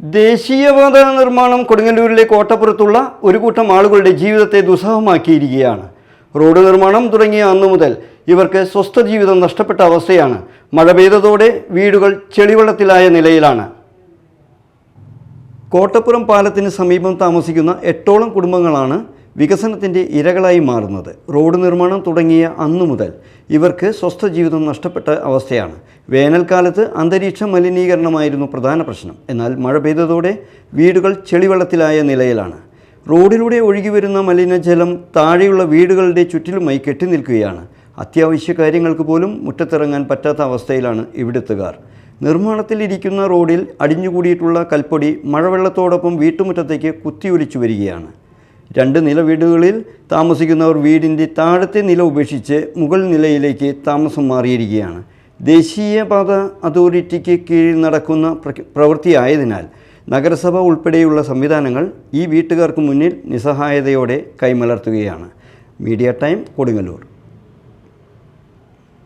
ദേശീയപാത നിർമ്മാണം കൊടുങ്ങല്ലൂരിലെ കോട്ടപ്പുറത്തുള്ള ഒരു കൂട്ടം ആളുകളുടെ ജീവിതത്തെ ദുസ്സഹമാക്കിയിരിക്കുകയാണ്. റോഡ് നിർമ്മാണം തുടങ്ങിയ അന്നു മുതൽ ഇവർക്ക് സ്വസ്ഥ ജീവിതം നഷ്ടപ്പെട്ട അവസ്ഥയാണ്. മഴ പെയ്തതോടെ വീടുകൾ ചെളിവെള്ളത്തിലായ നിലയിലാണ്. കോട്ടപ്പുറം പാലത്തിന് സമീപം താമസിക്കുന്ന 8ഓളം കുടുംബങ്ങളാണ് വികസനത്തിൻ്റെ ഇരകളായി മാറുന്നത്. റോഡ് നിർമ്മാണം തുടങ്ങിയ അന്നു മുതൽ ഇവർക്ക് സ്വസ്ഥ ജീവിതം നഷ്ടപ്പെട്ട അവസ്ഥയാണ്. വേനൽക്കാലത്ത് അന്തരീക്ഷ മലിനീകരണമായിരുന്നു പ്രധാന പ്രശ്നം. എന്നാൽ മഴ പെയ്തതോടെ വീടുകൾ ചെളിവെള്ളത്തിലായ നിലയിലാണ്. റോഡിലൂടെ ഒഴുകിവരുന്ന മലിനജലം താഴെയുള്ള വീടുകളുടെ ചുറ്റിലുമായി കെട്ടിനിൽക്കുകയാണ്. അത്യാവശ്യ കാര്യങ്ങൾക്ക് പോലും മുറ്റത്തിറങ്ങാൻ പറ്റാത്ത അവസ്ഥയിലാണ് ഇവിടുത്തുകാർ. നിർമ്മാണത്തിലിരിക്കുന്ന റോഡിൽ അടിഞ്ഞുകൂടിയിട്ടുള്ള കൽപ്പൊടി മഴവെള്ളത്തോടൊപ്പം വീട്ടുമുറ്റത്തേക്ക് കുത്തിയൊലിച്ചു വരികയാണ്. 2 നില വീടുകളിൽ താമസിക്കുന്നവർ വീടിൻ്റെ താഴത്തെ നില ഉപേക്ഷിച്ച് മുകൾ നിലയിലേക്ക് താമസം മാറിയിരിക്കുകയാണ്. ദേശീയപാത അതോറിറ്റിക്ക് കീഴിൽ നടക്കുന്ന പ്രവൃത്തിയായതിനാൽ നഗരസഭ ഉൾപ്പെടെയുള്ള സംവിധാനങ്ങൾ ഈ വീട്ടുകാർക്ക് മുന്നിൽ നിസ്സഹായതയോടെ കൈമലർത്തുകയാണ്. Media time, Kodungallur.